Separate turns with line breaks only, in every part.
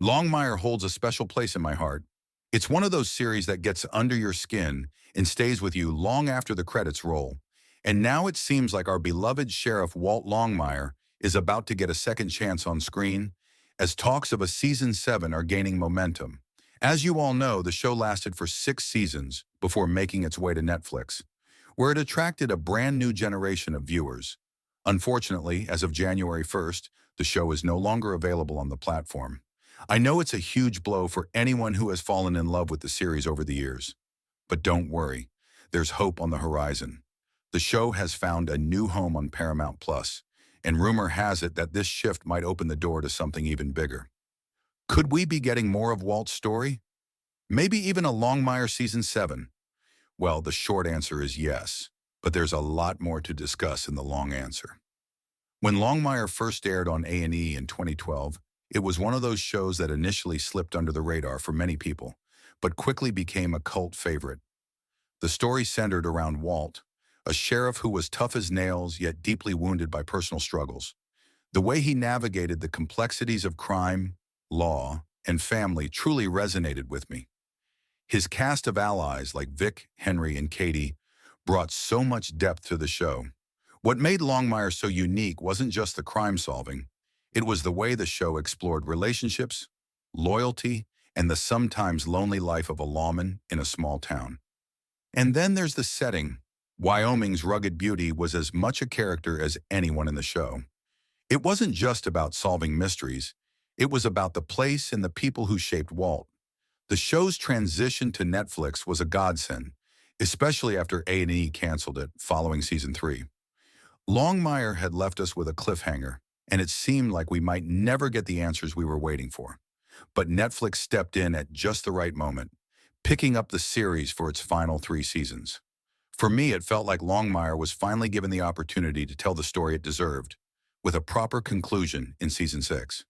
Longmire holds a special place in my heart. It's one of those series that gets under your skin and stays with you long after the credits roll. And now it seems like our beloved Sheriff Walt Longmire is about to get a second chance on screen, as talks of a season 7 are gaining momentum. As you all know, the show lasted for 6 seasons before making its way to Netflix, where it attracted a brand new generation of viewers. Unfortunately, as of January 1st, the show is no longer available on the platform. I know it's a huge blow for anyone who has fallen in love with the series over the years. But don't worry, there's hope on the horizon. The show has found a new home on Paramount Plus, and rumor has it that this shift might open the door to something even bigger. Could we be getting more of Walt's story? Maybe even a Longmire Season 7? Well, the short answer is yes, but there's a lot more to discuss in the long answer. When Longmire first aired on A&E in 2012, it was one of those shows that initially slipped under the radar for many people, but quickly became a cult favorite. The story centered around Walt, a sheriff who was tough as nails yet deeply wounded by personal struggles. The way he navigated the complexities of crime, law, and family truly resonated with me. His cast of allies like Vic, Henry, and Katie brought so much depth to the show. What made Longmire so unique wasn't just the crime solving, it was the way the show explored relationships, loyalty, and the sometimes lonely life of a lawman in a small town. And then there's the setting. Wyoming's rugged beauty was as much a character as anyone in the show. It wasn't just about solving mysteries, it was about the place and the people who shaped Walt. The show's transition to Netflix was a godsend, especially after A&E canceled it following season 3. Longmire had left us with a cliffhanger, and it seemed like we might never get the answers we were waiting for. But Netflix stepped in at just the right moment, picking up the series for its final 3 seasons. For me, it felt like Longmire was finally given the opportunity to tell the story it deserved, with a proper conclusion in season 6.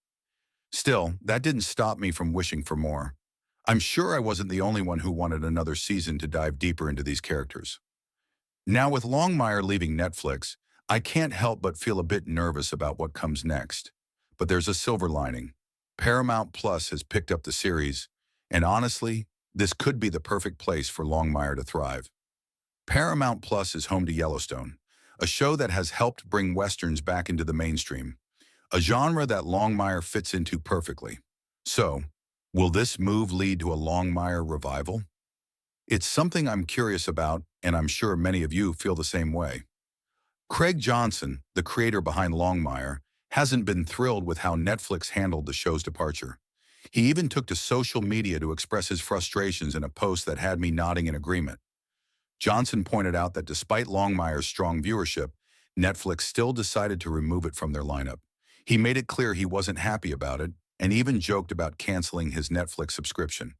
Still, that didn't stop me from wishing for more. I'm sure I wasn't the only one who wanted another season to dive deeper into these characters. Now, with Longmire leaving Netflix, I can't help but feel a bit nervous about what comes next. But there's a silver lining. Paramount Plus has picked up the series, and honestly, this could be the perfect place for Longmire to thrive. Paramount Plus is home to Yellowstone, a show that has helped bring Westerns back into the mainstream, a genre that Longmire fits into perfectly. So, will this move lead to a Longmire revival? It's something I'm curious about, and I'm sure many of you feel the same way. Craig Johnson, the creator behind Longmire, hasn't been thrilled with how Netflix handled the show's departure. He even took to social media to express his frustrations in a post that had me nodding in agreement. Johnson pointed out that despite Longmire's strong viewership, Netflix still decided to remove it from their lineup. He made it clear he wasn't happy about it, and even joked about canceling his Netflix subscription.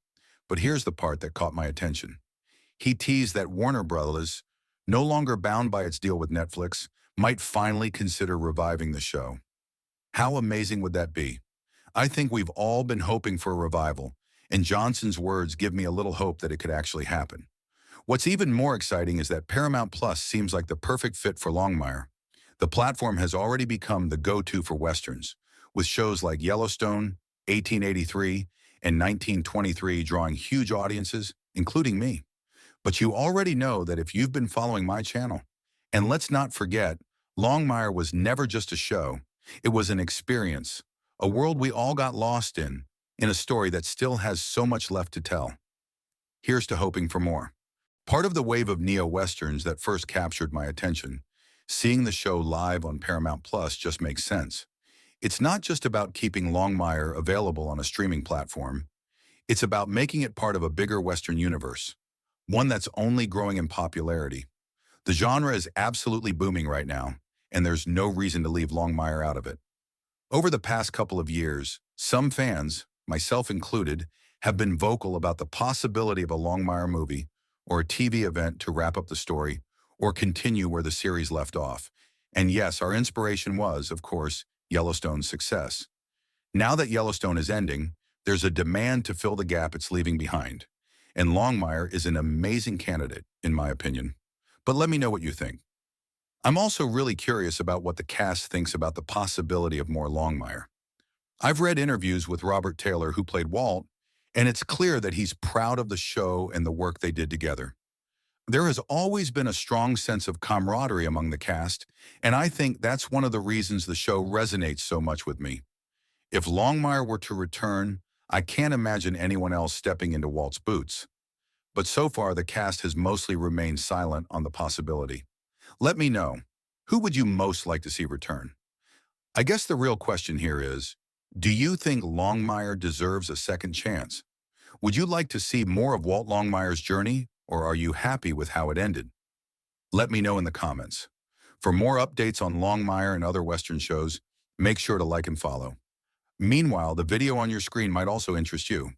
But here's the part that caught my attention. He teased that Warner Bros., no longer bound by its deal with Netflix, might finally consider reviving the show. How amazing would that be? I think we've all been hoping for a revival, and Johnson's words give me a little hope that it could actually happen. What's even more exciting is that Paramount Plus seems like the perfect fit for Longmire. The platform has already become the go-to for Westerns, with shows like Yellowstone, 1883, and 1923 drawing huge audiences, including me. But you already know that if you've been following my channel. And let's not forget, Longmire was never just a show. It was an experience, a world we all got lost in a story that still has so much left to tell. Here's to hoping for more. Part of the wave of neo-westerns that first captured my attention, seeing the show live on Paramount Plus just makes sense. It's not just about keeping Longmire available on a streaming platform. It's about making it part of a bigger Western universe, one that's only growing in popularity. The genre is absolutely booming right now, and there's no reason to leave Longmire out of it. Over the past couple of years, some fans, myself included, have been vocal about the possibility of a Longmire movie or a TV event to wrap up the story or continue where the series left off. And yes, our inspiration was, of course, Yellowstone's success. Now that Yellowstone is ending, there's a demand to fill the gap it's leaving behind. And Longmire is an amazing candidate, in my opinion. But let me know what you think. I'm also really curious about what the cast thinks about the possibility of more Longmire. I've read interviews with Robert Taylor, who played Walt, and it's clear that he's proud of the show and the work they did together. There has always been a strong sense of camaraderie among the cast, and I think that's one of the reasons the show resonates so much with me. If Longmire were to return, I can't imagine anyone else stepping into Walt's boots. But so far, the cast has mostly remained silent on the possibility. Let me know, who would you most like to see return? I guess the real question here is, do you think Longmire deserves a second chance? Would you like to see more of Walt Longmire's journey, or are you happy with how it ended? Let me know in the comments. For more updates on Longmire and other Western shows, make sure to like and follow. Meanwhile, the video on your screen might also interest you.